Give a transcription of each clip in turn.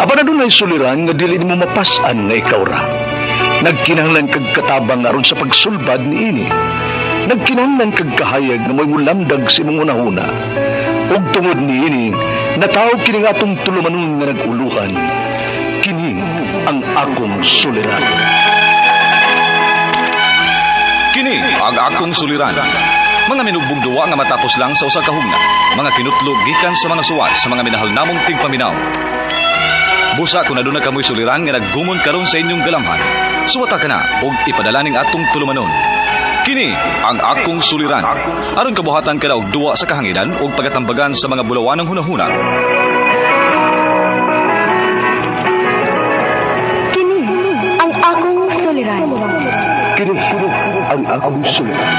Aba na doon ay suliran nga dili mo mapasan nga ikaw ra. Nagkinahanglan kag katabang aron sa pagsulbad ni ini. Nagkinahanglan kag kahayag na mo'y mulamdag si mong unahuna. Ug tungod ni ini, natawag kini nga atong tulumanon nga naguluhan. Kini ang akong suliran. Kini ang akong suliran. Mga minugbong duwa nga matapos lang sa usa ka hugna. Mga kinutlog gikan sa mga suwat sa mga minahal namong tigpaminaw. Busa kung aduna kamoy suliran nga naggumon karon sa inyong galamhan. Suwata ka na ug ipadala ning atong tulumanon. Kini ang akong suliran. Aron kabuhatan ka na og duwa sa kahanginan ug pagatambagan sa mga bulawanong hunahuna. Kini ang akong suliran. Kini ang akong suliran.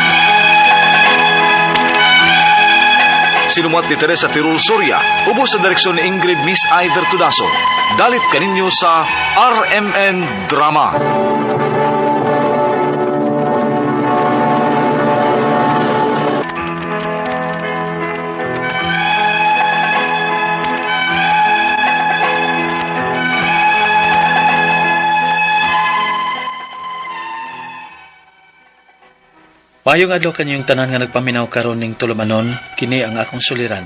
Sinumat ni Teresa Tirul Soria, ubos sa direksyon ni Ingrid Miss Iver Tudaso. Dalit kaninyo sa RMN Drama. Mayong adlaw kanyong tanan nga nagpaminaw karon ning tulumanon, kini ang akong suliran.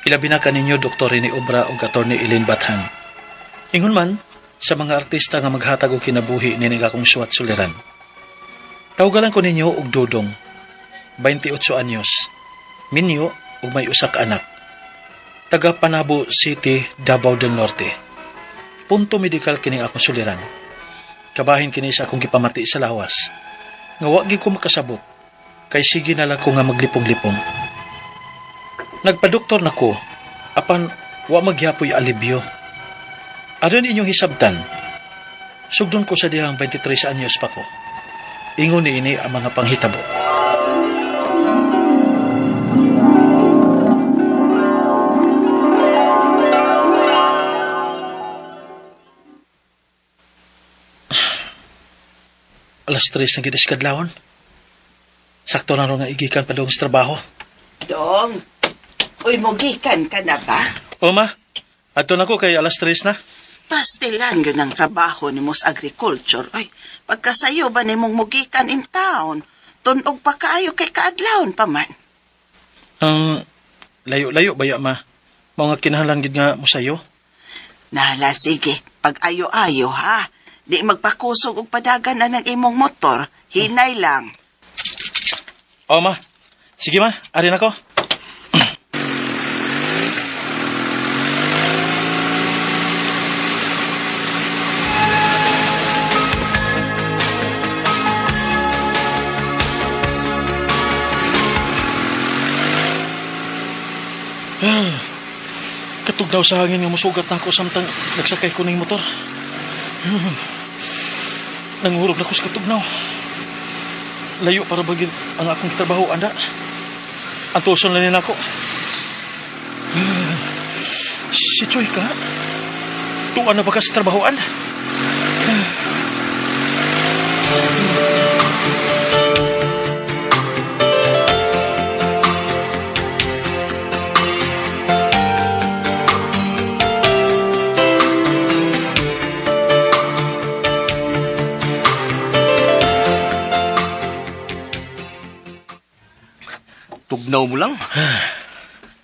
Ilabi na kaninyo Dr. Rene Obra ug Attorney Elaine Bathang. Ingon man sa mga artista nga maghatag og kinabuhi nining akong suwat suliran. Tawgalan ko ninyo og Dudong, 28 anyos, minyo ug may usa ka anak. Taga Panabo City, Davao del Norte. Punto medikal kining akong suliran. Kabahin kini sa akong gipamati sa lawas. Nga wa gyud ko makasabot. Kay sige na lang ko nga maglipong-lipong. Nagpadoktor na ko, apan wa magyapoy alibyo. Aron inyong hisabtan, sugdon ko sa dihang 23 anyos pa ko. Ingon ni ini ang mga panghitabo. Alas 3 na gidis kadlawon. Sakto na rin nga igikan pa doon sa trabaho. Dong, uy, mugikan ka na ba? O ma, ato na ko kay alas 3 na. Pastilan yun ang trabaho ni Mos Agriculture. Uy, pagkasayo ba ni mong mugikan in town? Tunog pa kaayo kay kaadlawon pa man. Layo-layo ba ya ma? Mga kinahanglan gid nga mo sayo? Nala, sige, pag ayo-ayo ha. Di magpakusog og padagan na ng imong motor. Hinay lang. O ma, sige ma, ari na ko. Katugnaw sa hangin nga musugat na ako samtang nagsakay ko ng motor. Nangurog na ko sa katugnaw. Layo para bagin ang akong trabaho, anda. Antuson lang nila ako. Si Choy ka? Tuan na ba ka sa trabahoan? Tugnaw mo lang.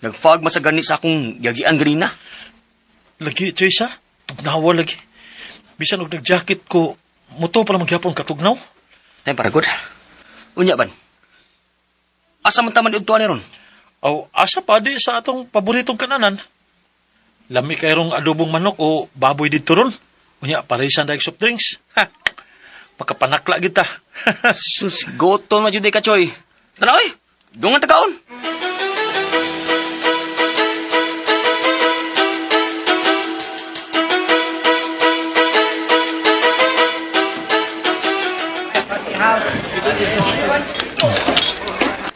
Nagfag masagani sa akong yagian ganina. Lagi, Choy sa? Tugnawa lagi. Bisan og nag-jacket ko, muto pala maghapon katugnaw. Tay paragod. Unya ban. Asa man taman udto ani ron? Aw, asa pa di sa atong paboritong kananan? Lami kay rong adobong manok o baboy dito ron. Unya, parisan dahil soft drinks. Ha! Makapanakla kita. Sus, goto na jud ka, Choy. Tanaw eh. Dungan tagaon.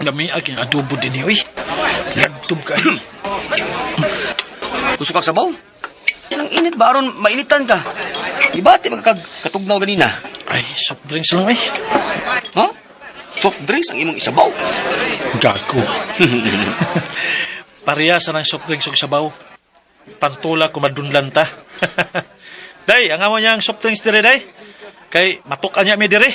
Lami aking adobo din eh, uy. Lagtob ka. Gusto kang sabaw? Yan ang init ba aron mainitan ka? Diba ti magkatugnaw ganina? Ay, soft drinks lang eh. Ha? Soft drinks ang imong isabaw. Gago. Parehasa ng soft drinks o sabaw. pantula ko madunlan ta. Day, ang amo niya ang soft drinks dire, day. Kay matukan niya mi dire.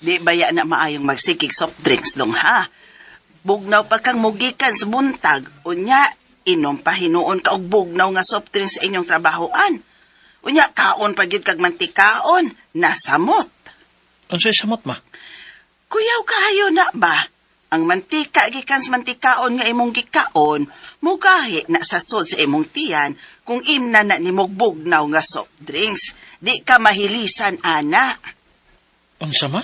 Di baya na maayong magsikig soft drinks dong ha. Bugnaw pa kang mugikan sa buntag. Unya, inom pa hinuon ka og bugnaw nga soft drinks sa inyong trabahoan. Unya, kaon pa gid kag mantikaon. Nasamot. Unsay samot ma? Kuyaw kayo na ba? Ang mantika gikan sa mantikaon nga imong gikaon, mugahi na sa sod sa imong tiyan kung imna na nimog bugnaw nga soft drinks. Di ka mahilisan, ana. Unsa ma?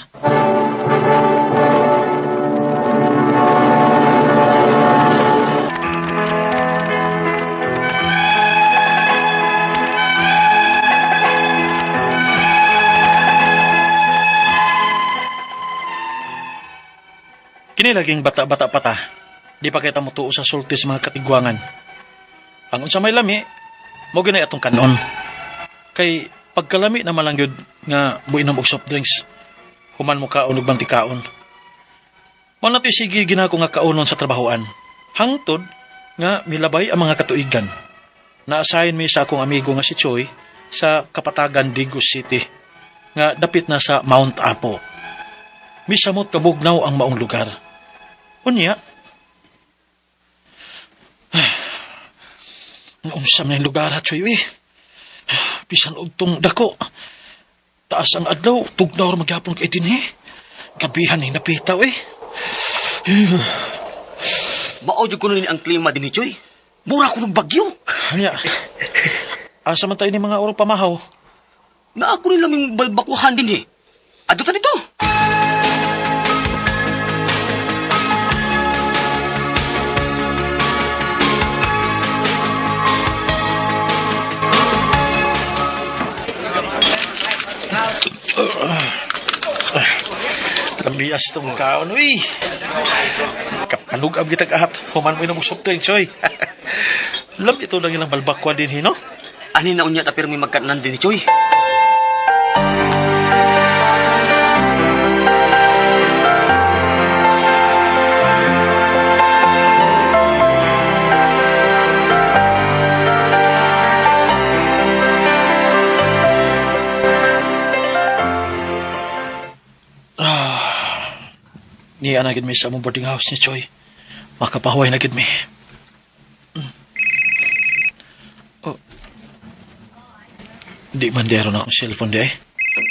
Kini laging bata-bata pa ta. Di pa kita mutuo sa sulti sa mga katigwangan. Ang unsa may lami, mo ginay atong kanon. Kay pagkalami na malang yun nga buinom og soft drinks. Human mo kaon og bantikaon. Wala ti sige ginako nga kaunon sa trabahoan. Hangtod nga milabay ang mga katuigan. Na-assign mi sa akong amigo nga si Choy sa Kapatagan, Digos City. Nga dapit na sa Mount Apo. Misamot kabugnaw ang maong lugar. Unya, nga unsam na yung lugar ha, Choy, bisan og tong dako. Taas ang adlaw, tugnaw maghapon kay dinhi. Gabihan ni napitaw Mao jud kuno ni ang klima dinhi, Choy. Mura ko ng bagyo. Anya, asa man tayo ni mga orong pamahaw? Na ako rin laming balbakuhan dinhi. Adto ta dito. Lambias itong kaon, Kapanugab kita kahat. Human mo yung soft drink, Choy. Lam ito lang ilang balbakwa din, no? Ani na unya ta pero may magkanan dinhi, Choy. Ni anagid mi sa among boarding house ni Choy. Makapahuay na gid mi. Oh. Di man dero na akong cellphone di eh.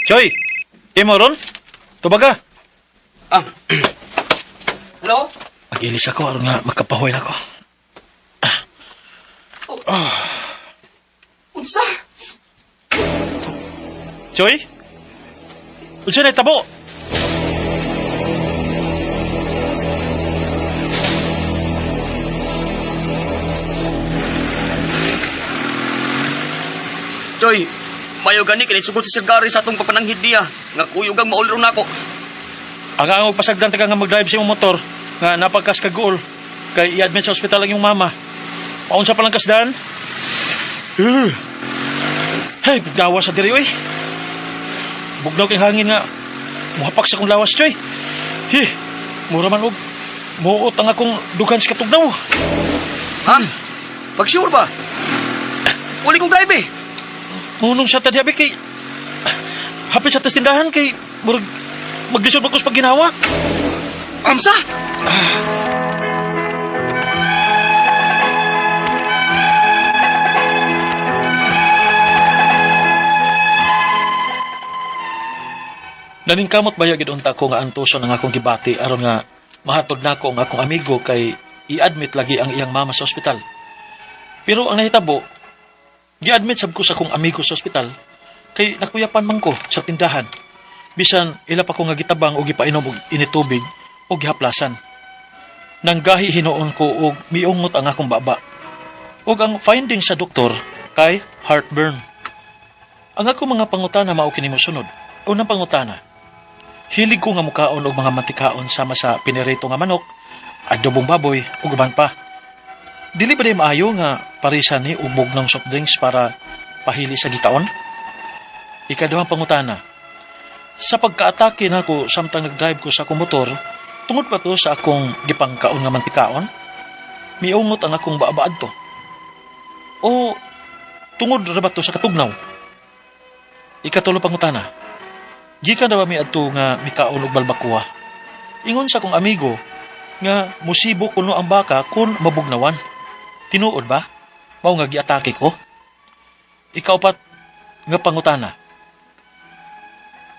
Choy! Imo ron? Tubaga? Hello? Mag-ilis ako aron nga makapahuay na ako. Unsa? Choy? Unsa na tabo? Choy, mayo gani kini sugod sa sigari sa atong papananghid niya. Nga kuyog ang maulro nako. Ang angog pasagdan taga nga mag-drive sa imong motor nga napagkas ka goal kay i-admit sa ospital lang yung mama. Paunsa pa lang kasdan? Hey, bugnawa sa diri oy. Bugnaw kay hangin nga muhapak sa kong lawas, Choy. Mura man og muot ang akong dugan sa katugnaw. Ha? Pag-sure ba? Uli kong drive eh. Ngunong siya tadyabi kay hapit sa tindahan kay murag maglisod magkus pag ginawa. Amsa? Naningkamot baya gid unta ko nga ang tuso ng akong gibati aron nga mahatod nako ang akong amigo kay i-admit lagi ang iyang mama sa ospital. Pero ang nahitabo, gi-admit sab ko sa akong amigo sa ospital kay nakuyapan man ko sa tindahan. Bisan ila pa ko nga gitabang o gipainom og initubig o gihaplasan. Nanggahi hinuon ko og miungot ang akong baba. Ug ang finding sa doktor kay heartburn. Ang akong mga pangutana mao kini mosunod. Unang pangutana, hilig ko nga mukaon og mga mantikaon sama sa pinirito nga manok, adobong baboy ug uban pa. Dili ba di maayo nga parisan ni ubog ng soft drinks para pahili sa gikaon? Ikaduhang pangutana. Sa pagkaatake na ko samtang nag-drive ko sa akong motor, tungod pa to sa akong gipangkaon nga mantikaon, miungot ang akong baabaad to. O tungod ra ba to sa katugnaw? Ikatulo pangutana. Gikan na ba mi adto nga mikaon og balbakuha? Ingon sa akong amigo nga musibo kuno ang baka kun mabugnawan. Tinuod ba? Mao nga giatake ko? Ikaupat nga pangutana.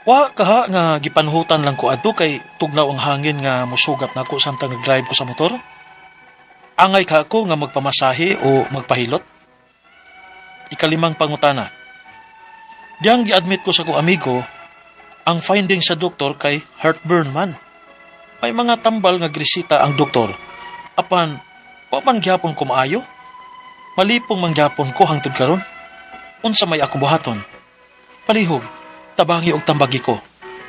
Wa kaha nga gipanhutan lang ko adto kay tugnaw ang hangin nga musugat nako samtang nag-drive ko sa motor? Angay ka ako nga magpamasahe o magpahilot? Ikalimang pangutana. Diyang gi-admit ko sa kong amigo, ang finding sa doktor kay heartburn man. May mga tambal nga grisita ang doktor. Apan, wapan gyapon ko maayo? Malipong mangyapon ko hangtod karon. Unsa may akong buhaton? Palihog, tabangi og tambagi ko.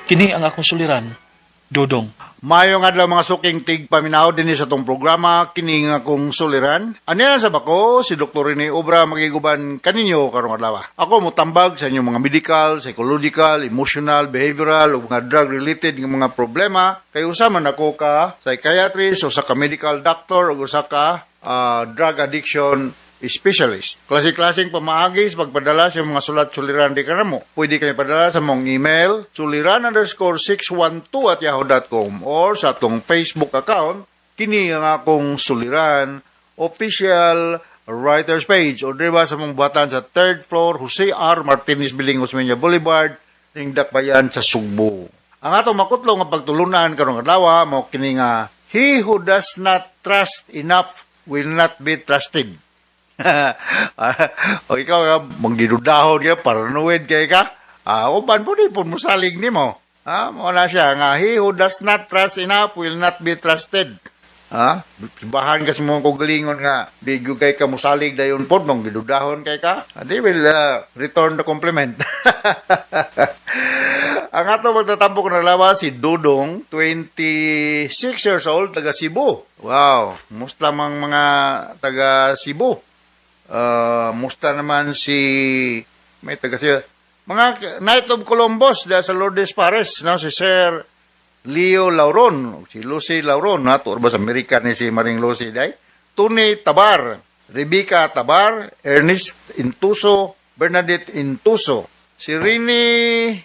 Kini ang akong suliran, Dodong. Mayong adlaw mga suking tigpaminaw din sa tong programa kini nga kong suliran. Aniya sa bako si Dr. Rene Obra magiguban kaninyo karong adlaw. Ako motambag sa inyong mga medical, psychological, emotional, behavioral ug mga drug related nga mga problema kay usa man ako ka psychiatrist, usa ka medical doctor ug usa ka drug addiction specialist. Klase-klaseng pamaagi sa pagpadala sa mga sulat-suliran di kanamo. Pwede kayo padala sa mong email, suliran_612@yahoo.com or sa atong Facebook account, kini ang akong suliran, official writer's page o diba sa mong buhatan sa 3rd floor, Jose R. Martinez Building, Osmeña Boulevard, ning Dakbayan sa Sugbo. Ang atong makutlo nga pagtulunan karong adlaw mao kini nga, he who does not trust enough will not be trusted. O ikaw nga, manggidudahon ka, paranoid kay ka. Uban po di po musalig ni mo. Muna siya nga, he who does not trust enough will not be trusted. Bahan kasi mo kong galingon nga, bigyo kay ka musalig dayon po, manggidudahon kay ka. They will return the compliment. Ang ato magtatambok na lawa si Dodong, 26 years old, taga Cebu. Wow, musta mang mga taga Cebu. Musta naman si may taga siya mga Knight of Columbus da sa Lourdes Pares, no? Si Sir Leo Lauron, si Lucy Lauron, na turba sa Amerika ni si Maring Lucy day. Tony Tabar, Rebecca Tabar, Ernest Intuso, Bernadette Intuso, si Rini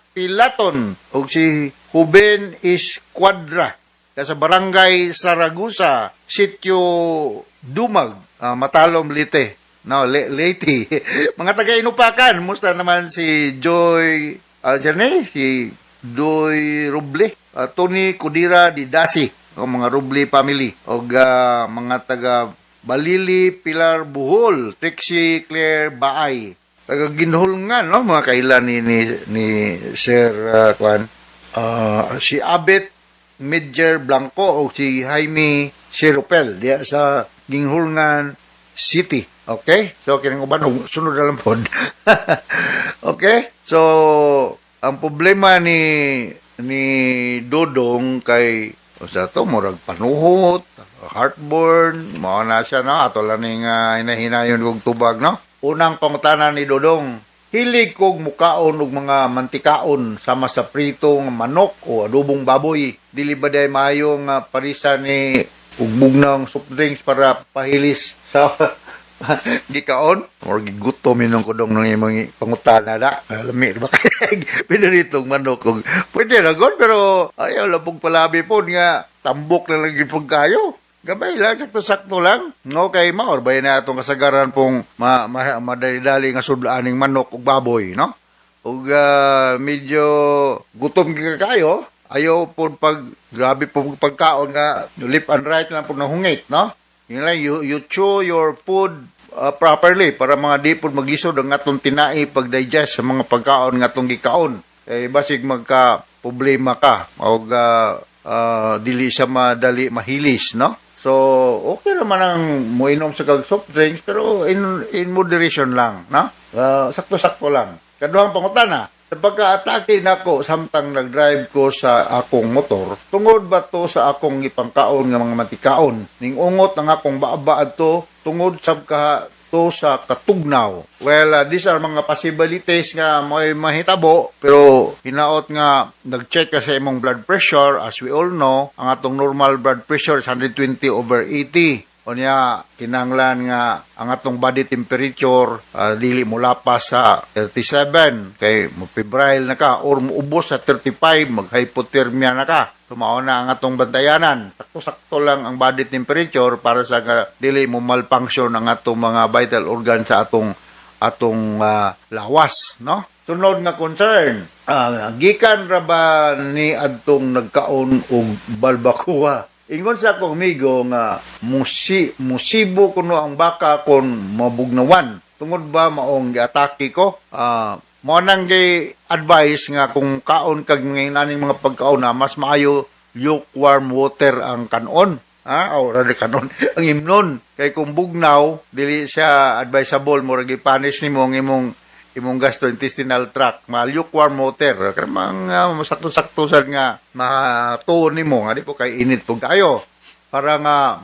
Pilaton, o si Huben Esquadra, sa Barangay Saragusa, Sitio Dumag, Matalom, Leyte. No, Leyte. Mga taga-Inupakan, musta naman si Joy, si Joy Roble, Tony Kudira Didasi, o mga Roble family, o mga taga Balili, Pilar Buhol, Trixie Claire Baay, taga Ginhulngan, no, mga kailan ni Sir si Abet Medjer Blanco o si Jaime Siropel diya sa Ginghulngan City. Okay? So, kining uban, sunod na lang po. Okay? So, ang problema ni Dodong kay sa to, murag panuhot, heartburn, mga na siya, no? Ato lang yung hinahinayon kong tubag, no? Unang pangutanan ni Dodong, hilig kog mukaon og mga mantikaon sama sa pritong manok o adobong baboy. Dili ba day maayong parisan ni ugbog ng soft drinks para pahilis sa gikaon? Or gigutom yun ko dong ng imong pangutana na. Lami, ba? Pinaritong manok. Pwede na god, pero ayaw labog palabi po nga tambok na lang yung pagkayo. Gabay lang, sakto-sakto lang. Okay, maor ba na itong kasagaran pong madali-dali nga sudlaaning manok o baboy, no? O medyo gutom kayo, ayaw po grabe po pagkaon nga, left and right lang po nahungit, no? Yun lang, you chew your food properly para mga di po magisod ang atong tinai pag-digest sa mga pagkaon nga atong gikaon. Eh, basig magka-problema ka o dili siya madali mahilis, no? So, okay naman ang muinom sa soft drinks, pero in moderation lang, no? Sakto-sakto lang. Kaduhang pangutana, Sa pagka-atake nako samtang nag-drive ko sa akong motor, tungod ba to sa akong ipangkaon nga mga matikaon? Ning ungot ang akong baaba adto tungod sab ka to sa katugnaw. Well, these are mga possibilities nga may mahitabo, pero hinaot nga nag-check ka sa imong blood pressure. As we all know, ang atong normal blood pressure is 120/80. O niya, kinanglan nga ang atong body temperature dili mo lapas sa 37 kay mo febrile na ka or muubos sa 35 mag-hypothermia na ka. Sumao na ang atong bantayanan. Sakto-sakto lang ang body temperature para sa dili mo malfunction ang atong mga vital organ sa atong lawas, no? Sunod nga concern, gikan ra ba ni adtong nagkaon og balbacoa? Ingon sa akong amigo nga musibo kuno ang baka kon mabugnawan. Tungod ba maong giatake ko? Mo nang advice nga kung kaon kag ngayonaning mga pagkaon na mas maayo lukewarm water ang kanon. O radi kanon ang imnon. Kay kung bugnaw dili siya advisable mo ra gipanis nimo ang imong gastrointestinal tract, lukewarm water, kanang masakto-sakto sad nga matuon nimo nga di po kay init pug kayo para nga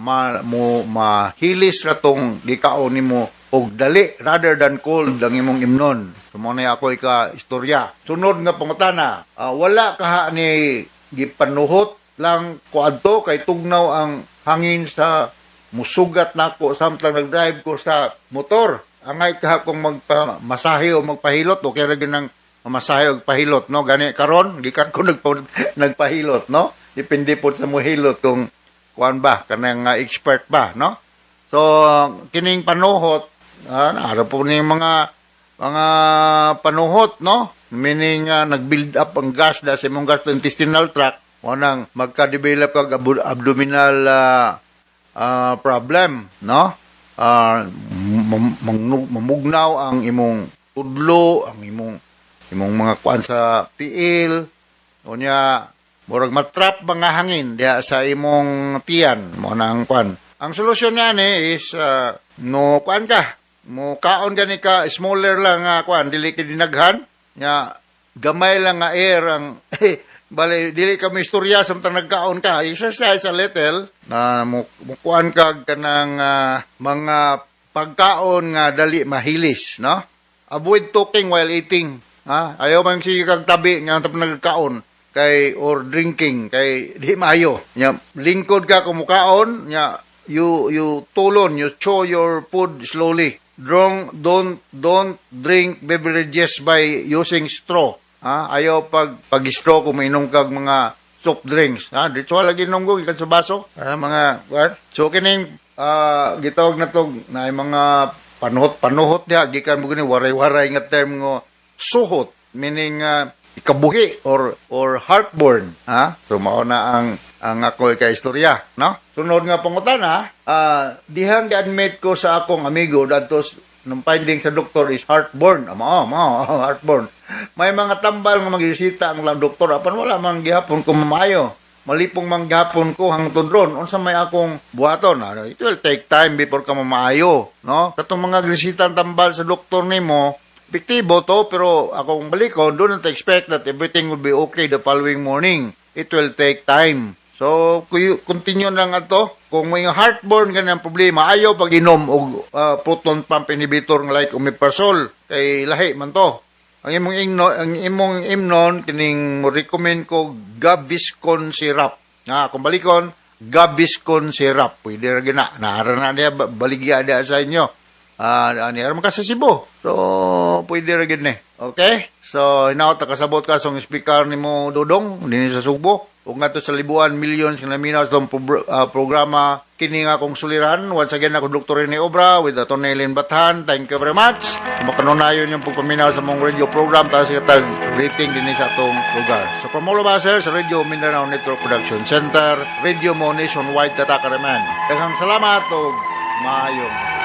mahilis ra tong gikaon nimo og dali rather than cold ang imong imnon. Sumo na ako istorya. Sunod nga pangutana, wala ka ni gipanuhot lang kuadto kay tugnaw ang hangin sa musugat nako samtang nag-drive ko sa motor. Angay ka kung magpamasahe o magpahilot, okay ra gyud nang masahe o pahilot, no? Gani karon gikan ko nagpahilot, no? Depende po sa mohilot kung kuan ba kanang expert ba, no? So kining panuhot, ara po ni mga panuhot, no? Meaning nag-build up ang gas sa imong gastrointestinal tract, mo nang magka-develop kag abdominal problem, no? Mamugnaw ang imong tudlo, ang imong mga kuan sa tiil, o niya, murag matrap mga hangin diya sa imong tiyan, mo na ang kuan. Ang solusyon niyan is, no kuan ka, mo kaon gani ka, smaller lang nga kuan, dili ka dinaghan, nga gamay lang nga air ang, bali, dili ka misturya samtang nagkaon ka. Exercise a little na mukuan ka kanang mga pagkaon nga dali mahilis, no? Avoid talking while eating. Ayaw man sige kag tabi nga tapos nagkaon kay or drinking kay di maayo. Nya lingkod ka kumukaon, nya you tulon, you chew your food slowly. Don't drink beverages by using straw. Ayaw pag-straw kung mainom kag mga soft drinks. Dito lagi nunggo ikan sa baso. Mga what? So kining gitawag na to na mga panuhot diha gikan mo gani waray-waray nga term ngo suhot, meaning ikabuhi or heartburn. So mao na ang ako ka istorya, no? Sunod nga pangutana, dihang gi-admit ko sa akong amigo datos nung finding sa doktor is heartburn. Heartburn. May mga tambal nga magisita ang doktor apan wala man gihapon ko mamayo. Malipong man gihapon ko hangtod ron unsa may akong buhaton. It will take time before ka mamaayo, no? Katong mga gisita tambal sa doktor nimo, epektibo to pero akong balikon do not expect that everything will be okay the following morning. It will take time. So, continue lang ato. Kung may heartburn ganyan problema, ayaw pag-inom og proton pump inhibitor like omeprazole kay lahi man to. Ang imong imnon kining recommend ko Gaviscon syrup. Kung balikon, Gaviscon syrup. Pwede ra gina. Naara na niya baligya dia sa inyo. Ani ara man ka sa Cebu. So, pwede ra gid ni. Okay? So, hinaot kasabot ka sa speaker nimo Dudong dinhi sa Subo. Ug ngadto sa libuan millions nga naminaw sa programa kini nga akong suliran. Once again ako Dr. Rene Obra with Atty. Ellen Bathan. Thank you very much. Makanunayon yung pagpaminaw sa mong radio program tapos katag rating din sa atong lugar. So from all of us sa Radio Mindanao Network Production Center, Radio Mo Nationwide Tatakareman. Daghang salamat o maayong